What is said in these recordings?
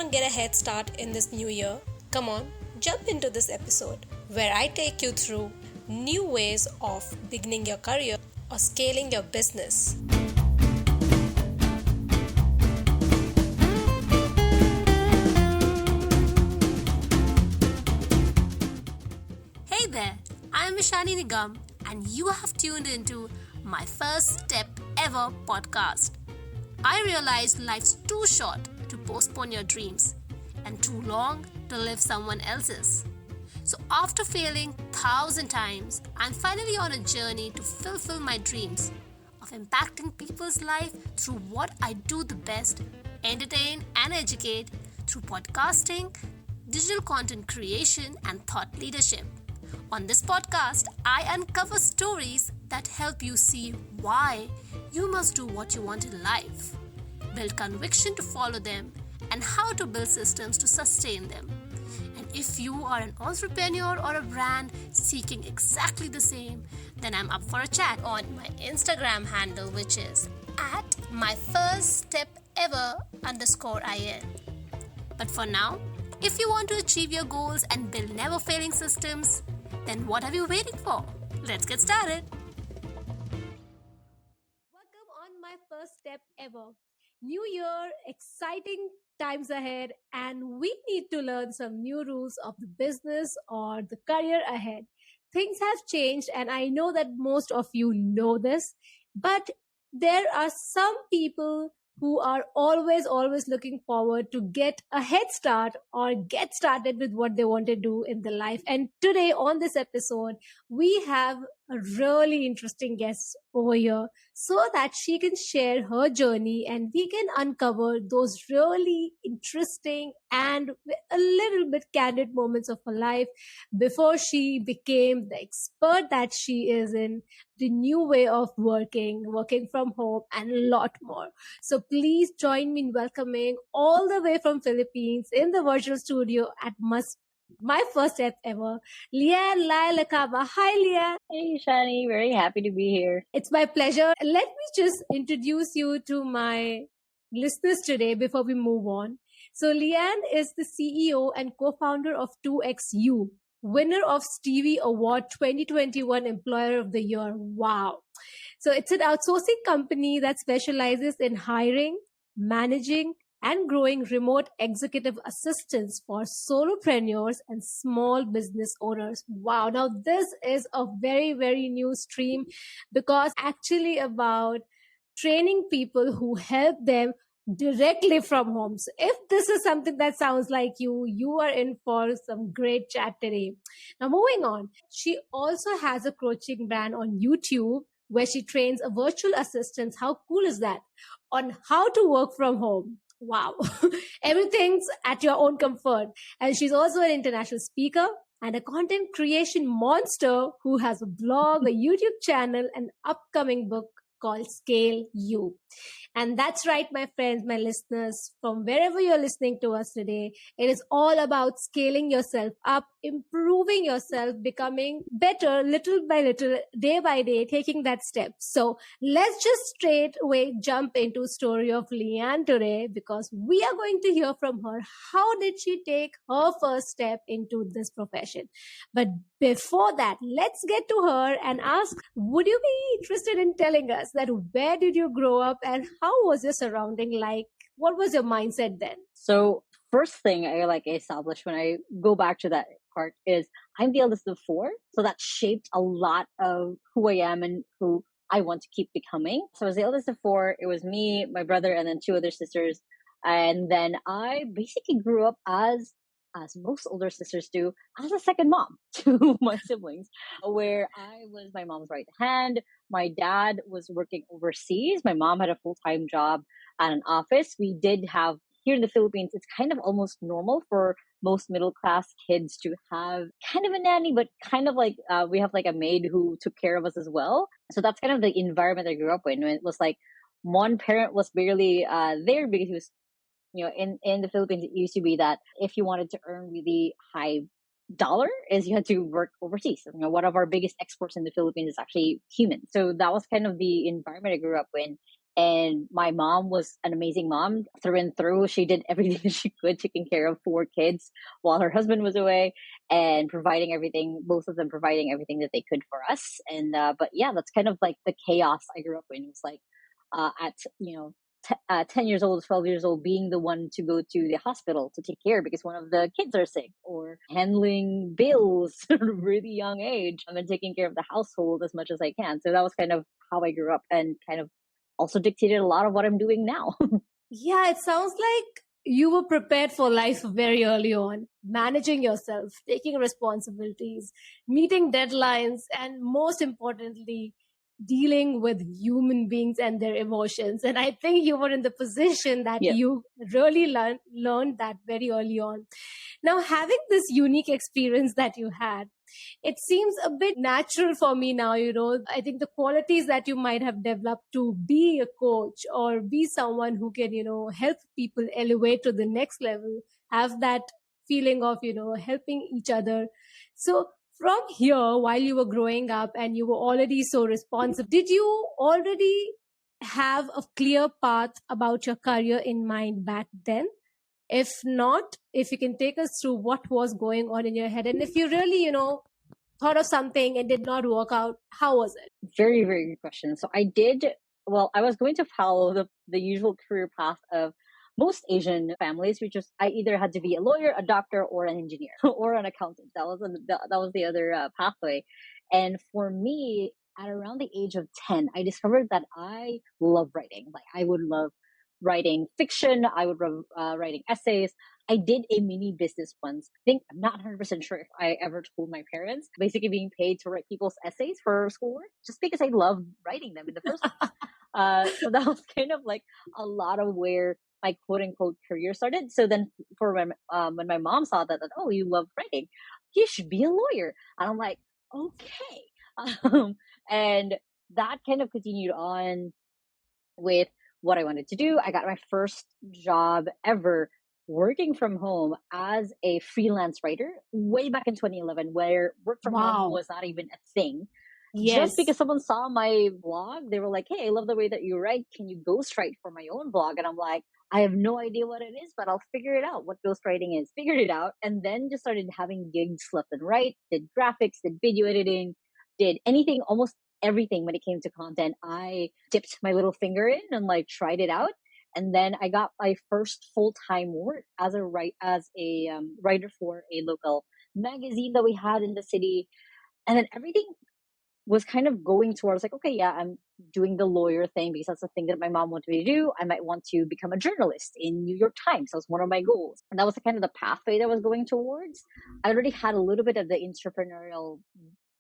to get a head start in this new year? Come on, jump into this episode where I take you through new ways of beginning your career or scaling your business. Hey there, I am Vishani Nigam and you have tuned into my first step ever podcast. I realized life's too short to postpone your dreams and too long to live someone else's. So after failing 1,000 times, I'm finally on a journey to fulfill my dreams of impacting people's life through what I do the best, entertain and educate through podcasting, digital content creation and thought leadership. On this podcast, I uncover stories that help you see why you must do what you want in life, build conviction to follow them, and how to build systems to sustain them. And if you are an entrepreneur or a brand seeking exactly the same, then I'm up for a chat on my Instagram handle, which is at myfirststepever_IN. But for now, if you want to achieve your goals and build never failing systems, then what are you waiting for? Let's get started. Welcome on my first step ever. New year, exciting times ahead, and we need to learn some new rules of the business or the career ahead. Things have changed, and I know that most of you know this, but there are some people who are always looking forward to get a head start or get started with what they want to do in their life. And today on this episode, we have a really interesting guest over here so that she can share her journey and we can uncover those really interesting and a little bit candid moments of her life before she became the expert that she is in the new way of working from home, and a lot more. So please join me in welcoming all the way from Philippines in the virtual studio at my first step ever, Le-an Lai Lacaba. Hi, Le-an. Hey, Shani, very happy to be here. It's my pleasure. Let me just introduce you to my listeners today before we move on. So Le-an is the CEO and co-founder of 2XU, winner of Stevie Award 2021 Employer of the Year. Wow. So it's an outsourcing company that specializes in hiring, managing, and growing remote executive assistants for solopreneurs and small business owners. Wow. Now this is a very, very new stream because actually about training people who help them directly from home. So if this is something that sounds like you are in for some great chat today. Now moving on, she also has a coaching brand on YouTube where she trains a virtual assistants. How cool is that? On how to work from home. Wow. Everything's at your own comfort. And she's also an international speaker and a content creation monster who has a blog, a YouTube channel, an upcoming book called Scale You. And that's right, my friends, my listeners, from wherever you're listening to us today, it is all about scaling yourself up, improving yourself, becoming better little by little, day by day, taking that step. So let's just straight away jump into story of Le-an today because we are going to hear from her. How did she take her first step into this profession? But before that, let's get to her and ask, would you be interested in telling us that where did you grow up and how was your surrounding like? What was your mindset then? So first thing I established when I go back to that part is I'm the eldest of four. So that shaped a lot of who I am and who I want to keep becoming. So as the eldest of four, it was me, my brother, and then two other sisters. And then I basically grew up as most older sisters do, as a second mom to my siblings, where I was my mom's right hand. My dad was working overseas. My mom had a full-time job at an office. We did have, here in the Philippines, it's kind of almost normal for most middle-class kids to have kind of a nanny, but kind of like we have like a maid who took care of us as well. So that's kind of the environment I grew up in. It was like one parent was barely there because he was, in the Philippines, it used to be that if you wanted to earn really high dollar is you had to work overseas. One of our biggest exports in the Philippines is actually humans. So that was kind of the environment I grew up in. And my mom was an amazing mom through and through. She did everything she could, taking care of 4 kids while her husband was away and providing everything, both of them providing everything that they could for us. And, but yeah, that's kind of like the chaos I grew up in. It was like, at, 10 years old, 12 years old, being the one to go to the hospital to take care because one of the kids are sick, or handling bills at a really young age, and then taking care of the household as much as I can. So that was kind of how I grew up, and kind of also dictated a lot of what I'm doing now. Yeah, it sounds like you were prepared for life very early on, managing yourself, taking responsibilities, meeting deadlines, and most importantly, dealing with human beings and their emotions. And I think you were in the position that Yeah. you really learned that very early on. Now, having this unique experience that you had, it seems a bit natural for me now. I think the qualities that you might have developed to be a coach or be someone who can, help people elevate to the next level, have that feeling of, helping each other. So from here, while you were growing up and you were already so responsible, did you already have a clear path about your career in mind back then? If not, if you can take us through what was going on in your head, and if you really, thought of something and did not work out, how was it? Very, very good question. So I was going to follow the usual career path of most Asian families, which is I either had to be a lawyer, a doctor, or an engineer, or an accountant. That was the other pathway. And for me, at around the age of 10, I discovered that I love writing. Like, I would love writing fiction. I would love writing essays. I did a mini business once. I'm not 100% sure if I ever told my parents, basically being paid to write people's essays for schoolwork just because I love writing them in the first place. So that was kind of like a lot of where my quote unquote career started. So then when my mom saw that, oh, you love writing, you should be a lawyer. And I'm like, okay. And that kind of continued on with what I wanted to do. I got my first job ever working from home as a freelance writer way back in 2011, where work from home Wow. was not even a thing. Yes. Just because someone saw my blog, they were like, hey, I love the way that you write. Can you ghostwrite for my own blog? And I'm like, I have no idea what it is, but I'll figure it out, what ghostwriting is. Figured it out, and then just started having gigs left and right, did graphics, did video editing, did anything, almost everything when it came to content. I dipped my little finger in and like tried it out. And then I got my first full-time work as a writer for a local magazine that we had in the city. And then everything was kind of going towards like, okay, yeah, I'm doing the lawyer thing because that's the thing that my mom wanted me to do. I might want to become a journalist in New York Times. That was one of my goals. And that was the kind of the pathway that I was going towards. I already had a little bit of the entrepreneurial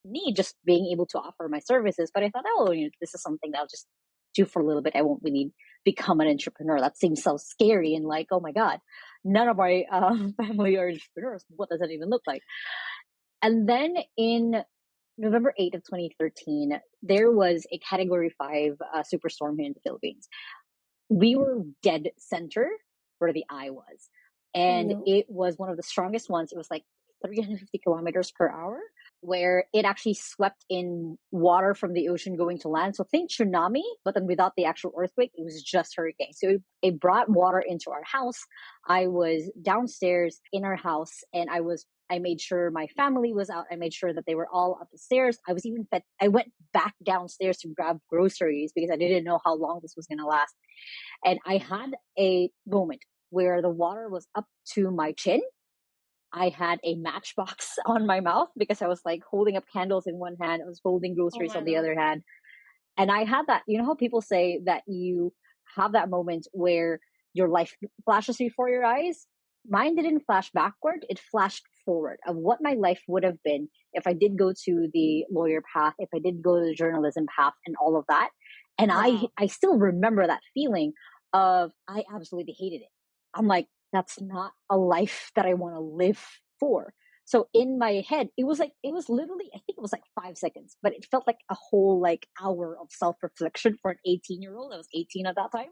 need, just being able to offer my services. But I thought, oh, this is something that I'll just do for a little bit. I won't really become an entrepreneur. That seems so scary and like, oh my God, none of my family are entrepreneurs. What does that even look like? And then in November 8th of 2013, there was a Category 5 superstorm here in the Philippines. We were dead center where the eye was. And it was one of the strongest ones. It was like 350 kilometers per hour, where it actually swept in water from the ocean going to land. So think tsunami, but then without the actual earthquake, it was just hurricane. So it brought water into our house. I was downstairs in our house, and I made sure my family was out. I made sure that they were all up the stairs. I was even fed. I went back downstairs to grab groceries because I didn't know how long this was going to last. And I had a moment where the water was up to my chin. I had a matchbox on my mouth because I was like holding up candles in one hand. I was holding groceries on the other hand. And I had that, how people say that you have that moment where your life flashes before your eyes? Mine didn't flash backward. It flashed forward of what my life would have been if I did go to the lawyer path, if I did go to the journalism path and all of that. And wow. I still remember that feeling of I absolutely hated it. I'm like, that's not a life that I want to live for. So in my head, it was literally, I think it was like 5 seconds, but it felt like a whole like hour of self-reflection for an 18-year-old. I was 18 at that time.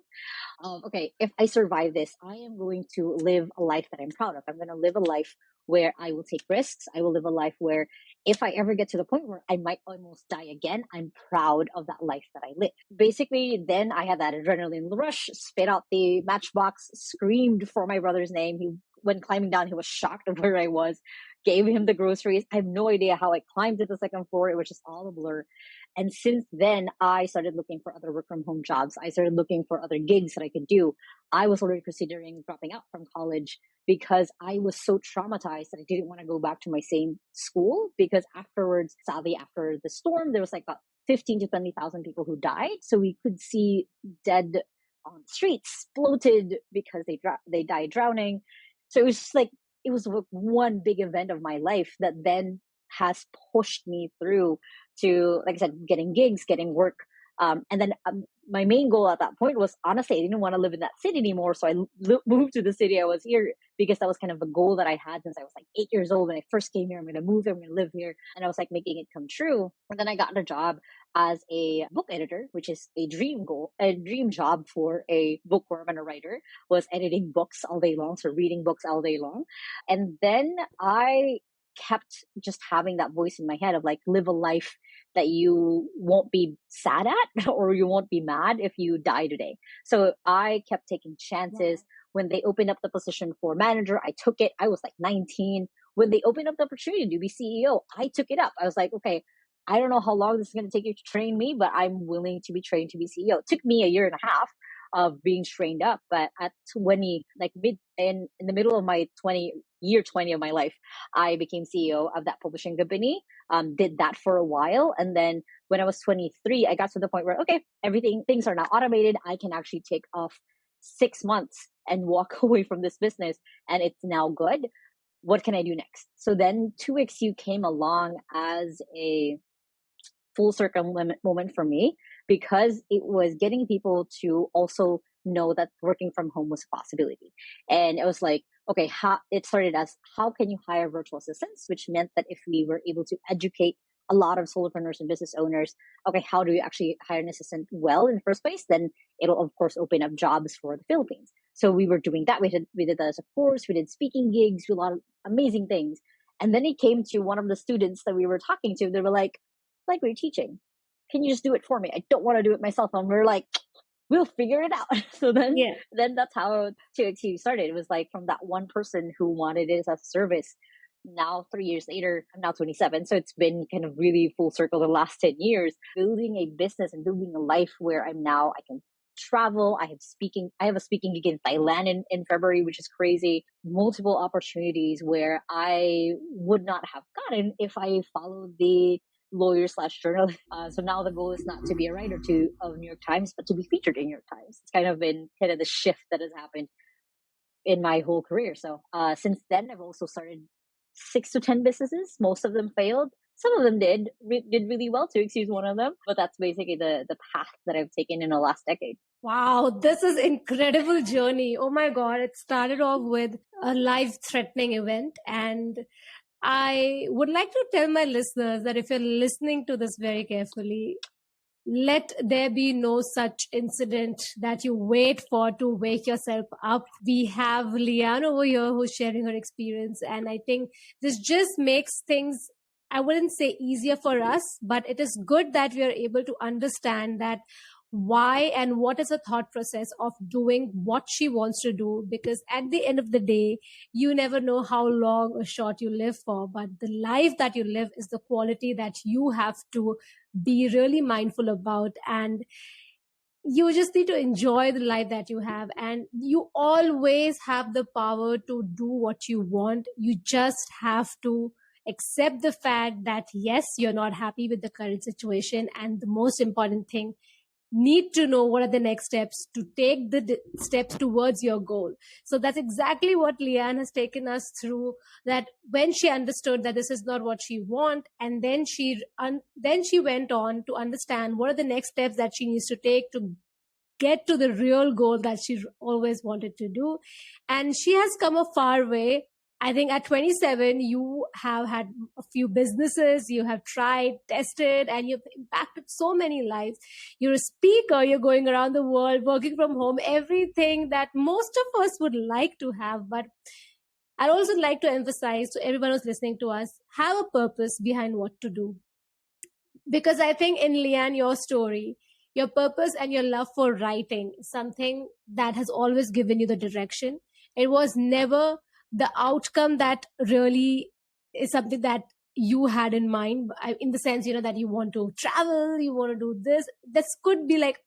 Okay, if I survive this, I am going to live a life that I'm proud of. I'm going to live a life where I will take risks. I will live a life where if I ever get to the point where I might almost die again, I'm proud of that life that I lived. Basically, then I had that adrenaline rush, spit out the matchbox, screamed for my brother's name. He, when climbing down, he was shocked of where I was, gave him the groceries. I have no idea how I climbed to the second floor. It was just all a blur. And since then, I started looking for other work from home jobs. I started looking for other gigs that I could do. I was already considering dropping out from college because I was so traumatized that I didn't want to go back to my same school, because afterwards, sadly, after the storm, there was like about 15 to 20,000 people who died. So we could see dead on the streets, bloated because they died drowning. So it was just like, it was one big event of my life that then has pushed me through to, like I said, getting gigs, getting work. And then my main goal at that point was, honestly, I didn't want to live in that city anymore. So I moved to the city I was here, because that was kind of a goal that I had since I was like 8 years old. When I first came here, I'm going to move here, I'm going to live here. And I was like making it come true. And then I got a job as a book editor, which is a dream job for a bookworm and a writer, was editing books all day long. So reading books all day long. And then I kept just having that voice in my head of like, live a life that you won't be sad at or you won't be mad if you die today. So I kept taking chances. Wow. When they opened up the position for manager, I took it. I was like 19. When they opened up the opportunity to be CEO, I took it up. I was like, okay, I don't know how long this is going to take you to train me, but I'm willing to be trained to be CEO. It took me a year and a half of being trained up, but at 20, like in the middle of my 20 of my life, I became CEO of that publishing company. Did that for a while. And then when I was 23, I got to the point where, okay, things are now automated. I can actually take off 6 months and walk away from this business, and it's now good. What can I do next? So then 2XU came along as a full circle moment for me, because it was getting people to also know that working from home was a possibility. And it was like, okay, it started as, how can you hire virtual assistants? Which meant that if we were able to educate a lot of solopreneurs and business owners, okay, how do you actually hire an assistant well in the first place? Then it'll of course open up jobs for the Philippines. So we were doing that. We did that as a course. We did speaking gigs, a lot of amazing things. And then it came to one of the students that we were talking to. They were like we're teaching. Can you just do it for me? I don't want to do it myself. And we're like, we'll figure it out. So then that's how 2XU started. It was like from that one person who wanted it as a service. Now, 3 years later, I'm now 27. So it's been kind of really full circle the last 10 years, building a business and building a life where I can travel. I have a speaking gig in Thailand in February, which is crazy. Multiple opportunities where I would not have gotten if I followed the lawyer/journalist. So now the goal is not to be a writer of New York Times, but to be featured in New York Times. It's kind of been kind of the shift that has happened in my whole career. So since then, I've also started 6 to 10 businesses. Most of them failed. Some of them did really well, to excuse one of them. But that's basically the path that I've taken in the last decade. Wow, this is incredible journey. Oh my God, it started off with a life-threatening event, and I would like to tell my listeners that if you're listening to this very carefully, let there be no such incident that you wait for to wake yourself up. We have Le-an over here who's sharing her experience, and I think this just makes things, I wouldn't say easier for us, but it is good that we are able to understand that why and what is the thought process of doing what she wants to do, because at the end of the day, you never know how long or short you live for, but the life that you live is the quality that you have to be really mindful about, and you just need to enjoy the life that you have, and you always have the power to do what you want. You just have to accept the fact that yes, you're not happy with the current situation, and the most important thing, need to know what are the next steps to take the steps towards your goal. So that's exactly what Le-an has taken us through, that when she understood that this is not what she wants, and then she went on to understand what are the next steps that she needs to take to get to the real goal that she always wanted to do. And she has come a far way. I think at 27, you have had a few businesses, you have tried, tested, and you've impacted so many lives. You're a speaker, you're going around the world, working from home, everything that most of us would like to have. But I'd also like to emphasize to everyone who's listening to us, have a purpose behind what to do. Because I think in Le-an, your story, your purpose and your love for writing is something that has always given you the direction. It was never the outcome that really is something that you had in mind, in the sense, that you want to travel, you want to do this. This could be like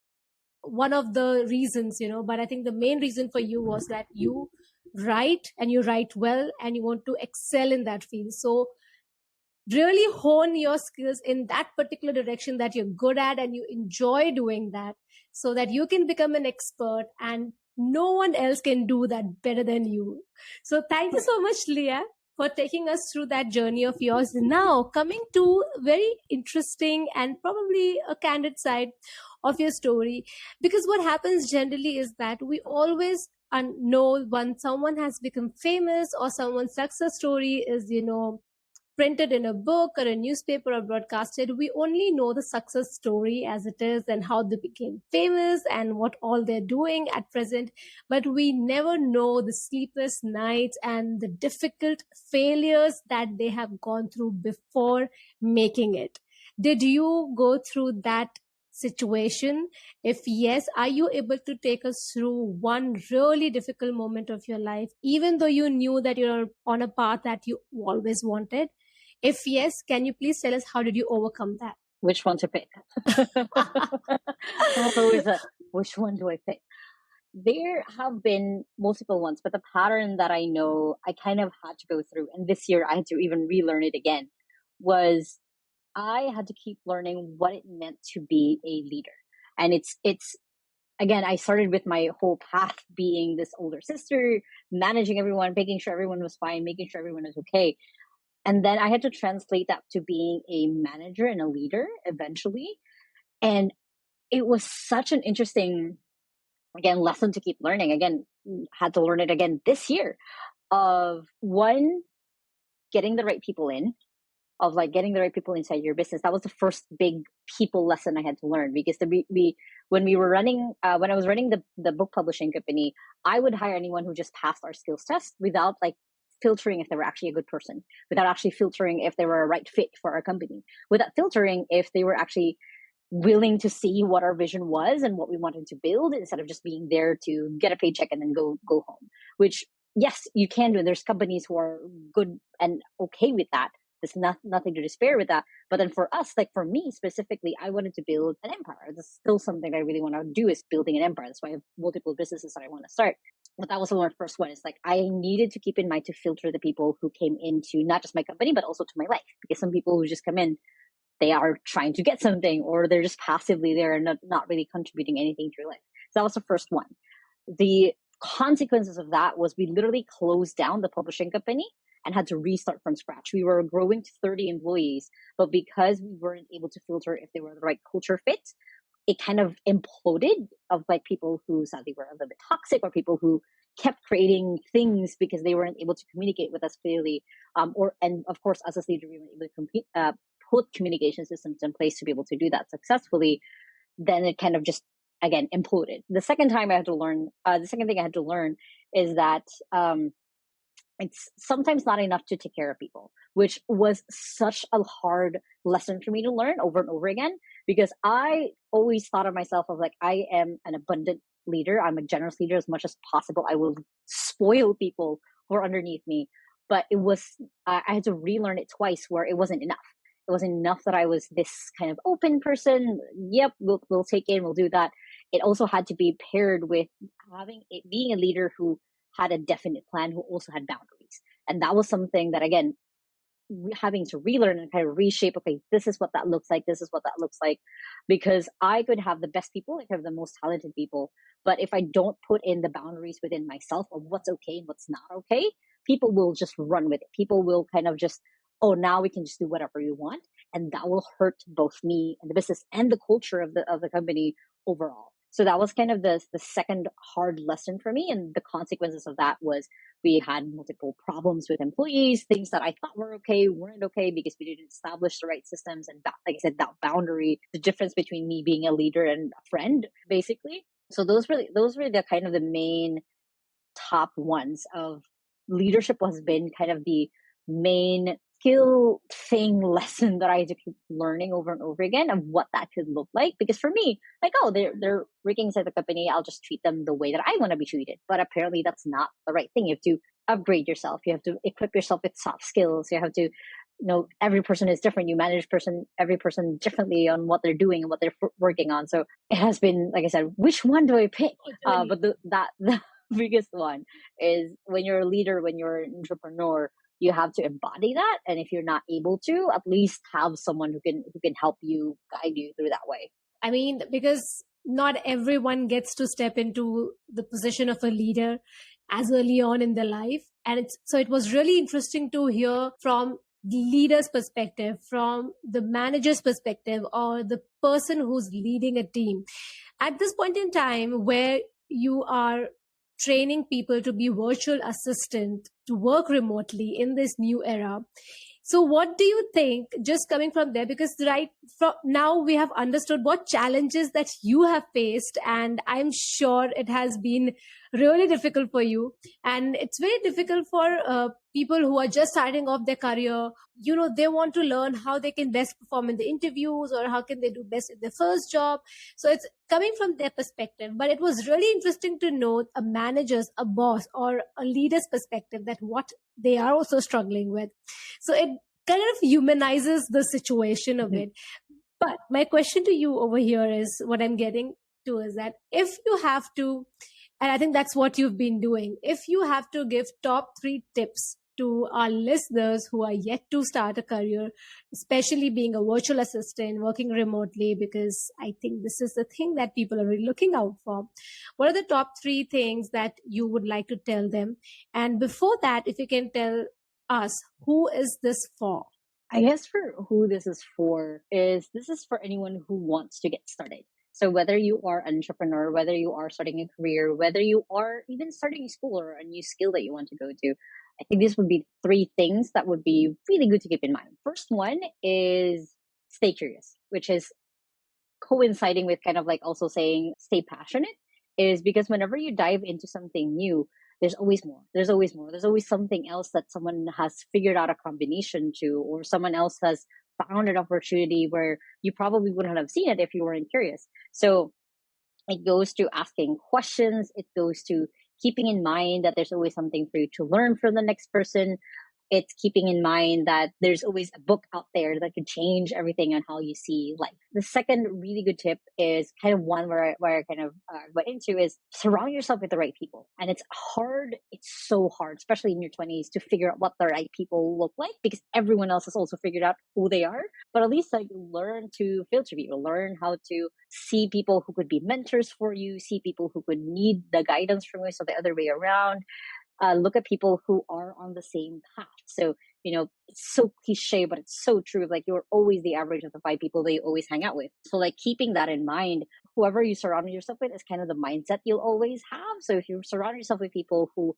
one of the reasons, but I think the main reason for you was that you write and you write well and you want to excel in that field. So really hone your skills in that particular direction that you're good at and you enjoy doing that, so that you can become an expert and no one else can do that better than you. So thank you so much, Leah, for taking us through that journey of yours. Now coming to very interesting and probably a candid side of your story, because what happens generally is that we always know when someone has become famous or someone's success story is printed in a book or a newspaper or broadcasted, we only know the success story as it is and how they became famous and what all they're doing at present. But we never know the sleepless nights and the difficult failures that they have gone through before making it. Did you go through that situation? If yes, are you able to take us through one really difficult moment of your life, even though you knew that you're on a path that you always wanted? If yes, can you please tell us how did you overcome that? Which one to pick? That's always which one do I pick? There have been multiple ones, but the pattern that I know I kind of had to go through, and this year I had to even relearn it again, was I had to keep learning what it meant to be a leader. And it's again, I started with my whole path being this older sister, managing everyone, making sure everyone was fine, making sure everyone was okay. And then I had to translate that to being a manager and a leader eventually. And it was such an interesting, again, lesson to keep learning. Again, had to learn it again this year, of one, getting the right people in, of like getting the right people inside your business. That was the first big people lesson I had to learn, because when we were running, when I was running the book publishing company, I would hire anyone who just passed our skills test without like filtering if they were actually a good person, without actually filtering if they were a right fit for our company, without filtering if they were actually willing to see what our vision was and what we wanted to build, instead of just being there to get a paycheck and then go home. Which, yes, you can do. And there's companies who are good and okay with that. There's nothing to despair with that. But then for us, like for me specifically, I wanted to build an empire. That's still something I really want to do, is building an empire. That's why I have multiple businesses that I want to start. But that was the first one. It's like I needed to keep in mind to filter the people who came into not just my company, but also to my life. Because some people who just come in, they are trying to get something, or they're just passively there and not really contributing anything to your life. So that was the first one. The consequences of that was we literally closed down the publishing company and had to restart from scratch. We were growing to 30 employees, but because we weren't able to filter if they were the right culture fit, it kind of imploded, of like people who sadly were a little bit toxic, or people who kept creating things because they weren't able to communicate with us clearly. And of course, as a leader, we weren't able to put communication systems in place to be able to do that successfully. Then it kind of just, again, imploded. The second thing I had to learn is that it's sometimes not enough to take care of people, which was such a hard lesson for me to learn over and over again, because I always thought of myself of like, I am an abundant leader. I'm a generous leader as much as possible. I will spoil people who are underneath me. But I had to relearn it twice, where it wasn't enough. It wasn't enough that I was this kind of open person. Yep, we'll take it, we'll do that. It also had to be paired with being a leader who had a definite plan, who also had boundaries. And that was something that, again, having to relearn and kind of reshape, okay, this is what that looks like, this is what that looks like. Because I could have the best people, I could have the most talented people, but if I don't put in the boundaries within myself of what's okay and what's not okay, people will just run with it. People will kind of just, oh, now we can just do whatever you want. And that will hurt both me and the business and the culture of the company overall. So that was kind of the second hard lesson for me. And the consequences of that was we had multiple problems with employees, things that I thought were okay, weren't okay, because we didn't establish the right systems. And that, like I said, that boundary, the difference between me being a leader and a friend, basically. So those were the kind of the main top ones of leadership has been kind of the main skill thing lesson that I had to keep learning over and over again of what that could look like. Because for me, like, oh, they're working inside the company, I'll just treat them the way that I want to be treated. But apparently that's not the right thing. You have to upgrade yourself. You have to equip yourself with soft skills. You have to, every person is different. You manage every person differently on what they're doing and what they're working on. So it has been, like I said, which one do I pick? But the biggest one is when you're a leader, when you're an entrepreneur, you have to embody that. And if you're not able to, at least have someone who can help you, guide you through that way. I mean, because not everyone gets to step into the position of a leader as early on in their life. And so it was really interesting to hear from the leader's perspective, from the manager's perspective, or the person who's leading a team. At this point in time where you are training people to be virtual assistant, to work remotely in this new era, so what do you think, just coming from there, because right from now we have understood what challenges that you have faced, and I'm sure it has been really difficult for you. And it's very difficult for people who are just starting off their career. They want to learn how they can best perform in the interviews, or how can they do best in their first job. So it's coming from their perspective. But it was really interesting to know a manager's, a boss, or a leader's perspective, that what they are also struggling with. So it kind of humanizes the situation a bit. But my question to you over here is, what I'm getting to is that if you have to, and I think that's what you've been doing, if you have to give top 3 tips to our listeners who are yet to start a career, especially being a virtual assistant, working remotely, because I think this is the thing that people are really looking out for. What are the top 3 things that you would like to tell them? And before that, if you can tell us, who is this for? I guess for who this is for anyone who wants to get started. So whether you are an entrepreneur, whether you are starting a career, whether you are even starting school or a new skill that you want to go to, I think this would be 3 things that would be really good to keep in mind. First one is stay curious, which is coinciding with kind of like also saying stay passionate, is because whenever you dive into something new, there's always more. There's always more. There's always something else that someone has figured out a combination to, or someone else has found an opportunity where you probably wouldn't have seen it if you weren't curious. So it goes to asking questions. It goes to keeping in mind that there's always something for you to learn from the next person. It's keeping in mind that there's always a book out there that could change everything on how you see life. The second really good tip is kind of one where I kind of went into is surround yourself with the right people. And it's hard. It's so hard, especially in your 20s, to figure out what the right people look like, because everyone else has also figured out who they are. But at least like learn to filter people, learn how to see people who could be mentors for you, see people who could need the guidance from you, so the other way around. Look at people who are on the same path. So, it's so cliche, but it's so true. Like, you're always the average of the 5 people that you always hang out with. So like keeping that in mind, whoever you surround yourself with is kind of the mindset you'll always have. So if you surround yourself with people who,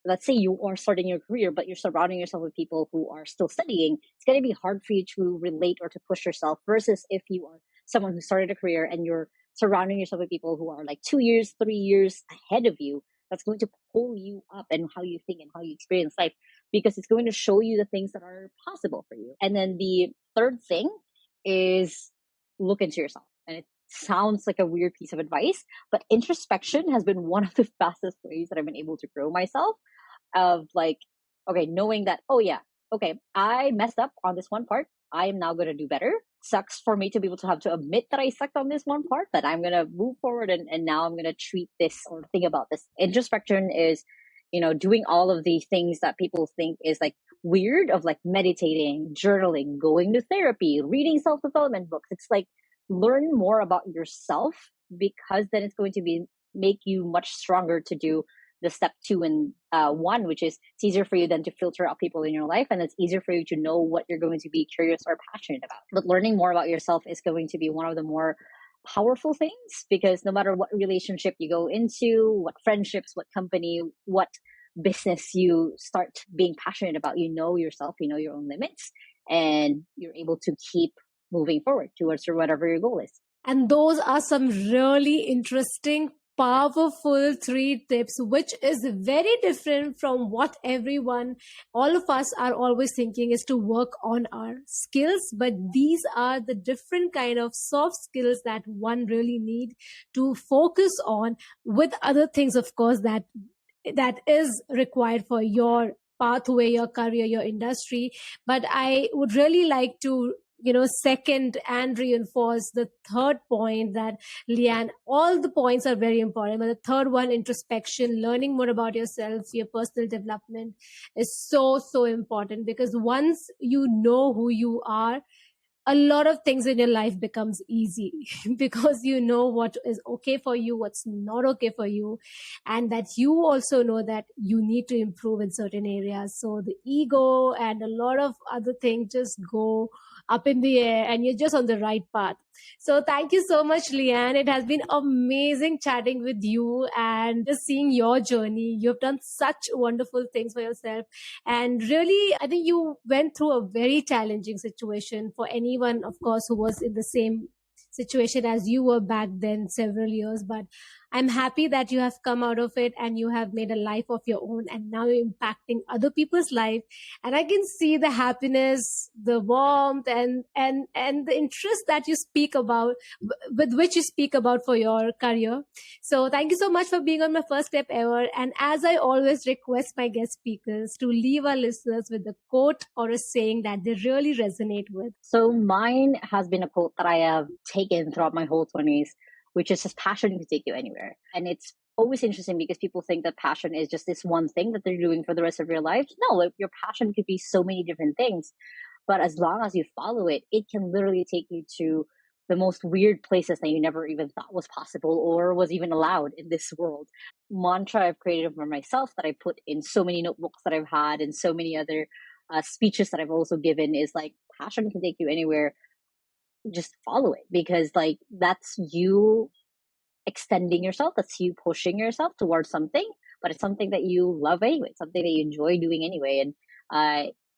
let's say you are starting your career, but you're surrounding yourself with people who are still studying, it's going to be hard for you to relate or to push yourself, versus if you are someone who started a career and you're surrounding yourself with people who are like 2 years, 3 years ahead of you. That's going to pull you up and how you think and how you experience life, because it's going to show you the things that are possible for you. And then the third thing is look into yourself. And it sounds like a weird piece of advice, but introspection has been one of the fastest ways that I've been able to grow myself, of like, okay, knowing that, oh yeah, okay, I messed up on this one part. I am now going to do better. Sucks for me to be able to have to admit that I sucked on this one part, but I'm going to move forward and now I'm going to treat this or think about this. Introspection is, doing all of these things that people think is like weird, of like meditating, journaling, going to therapy, reading self-development books. It's like learn more about yourself, because then it's going to make you much stronger to do the step 2 and 1, which is it's easier for you then to filter out people in your life, and it's easier for you to know what you're going to be curious or passionate about. But learning more about yourself is going to be one of the more powerful things, because no matter what relationship you go into, what friendships, what company, what business you start being passionate about, you know yourself, you know your own limits, and you're able to keep moving forward towards whatever your goal is. And those are some really interesting powerful 3 tips, which is very different from what all of us are always thinking is to work on our skills. But these are the different kind of soft skills that one really need to focus on, with other things, of course, that is required for your pathway, your career, your industry. But I would really like to second and reinforce the third point, that Le-an, all the points are very important, but the third one, introspection, learning more about yourself, your personal development, is so important. Because once you know who you are, a lot of things in your life becomes easy because you know what is okay for you, what's not okay for you, and that you also know that you need to improve in certain areas. So the ego and a lot of other things just go up in the air and you're just on the right path. So thank you so much, Le-an. It has been amazing chatting with you and just seeing your journey. You've done such wonderful things for yourself. And really, I think you went through a very challenging situation for anyone, of course, who was in the same situation as you were back then several years. But I'm happy that you have come out of it and you have made a life of your own, and now you're impacting other people's life. And I can see the happiness, the warmth, and the interest that you speak about, with which you speak about for your career. So thank you so much for being on my first step ever. And as I always request my guest speakers to leave our listeners with a quote or a saying that they really resonate with. So mine has been a quote that I have taken throughout my whole 20s, which is just passion can take you anywhere. And it's always interesting because people think that passion is just this one thing that they're doing for the rest of your life. No, your passion could be so many different things. But as long as you follow it, it can literally take you to the most weird places that you never even thought was possible or was even allowed in this world. Mantra I've created for myself that I put in so many notebooks that I've had and so many other speeches that I've also given is like, passion can take you anywhere. Just follow it, because like that's you extending yourself, that's you pushing yourself towards something, but it's something that you love anyway, it's something that you enjoy doing anyway. And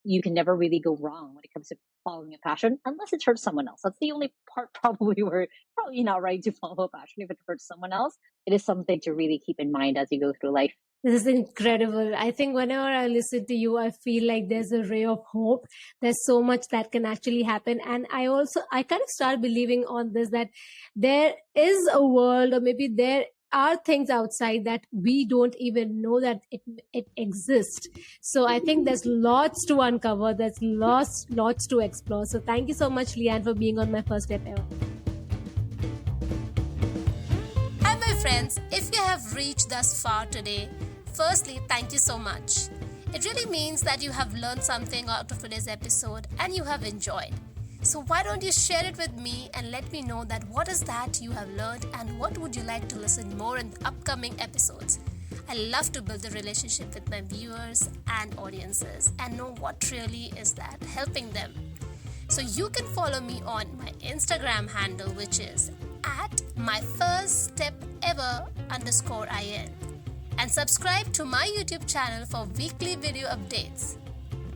you can never really go wrong when it comes to following a passion, unless it hurts someone else. That's the only part probably where it's probably not right to follow a passion if it hurts someone else. It is something to really keep in mind as you go through life. This is incredible. I think whenever I listen to you, I feel like there's a ray of hope. There's so much that can actually happen. And I kind of start believing on this, that there is a world, or maybe there are things outside that we don't even know that it exists. So I think there's lots to uncover. There's lots to explore. So thank you so much, Le-an, for being on my first step ever. Hi, my friends. If you have reached thus far today, firstly, thank you so much. It really means that you have learned something out of today's episode and you have enjoyed. So why don't you share it with me and let me know that what is that you have learned and what would you like to listen more in the upcoming episodes. I love to build a relationship with my viewers and audiences and know what really is that helping them. So you can follow me on my Instagram handle, which is at myfirststepever_in, and subscribe to my YouTube channel for weekly video updates.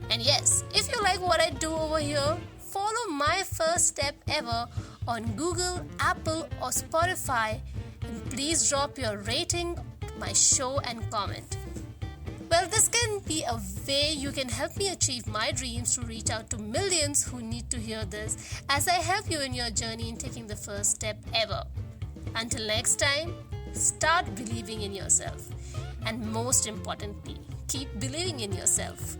And yes, if you like what I do over here, follow My First Step Ever on Google, Apple or Spotify, and please drop your rating to my show and comment. Well, this can be a way you can help me achieve my dreams to reach out to millions who need to hear this, as I help you in your journey in taking the first step ever. Until next time, start believing in yourself. And most importantly, keep believing in yourself.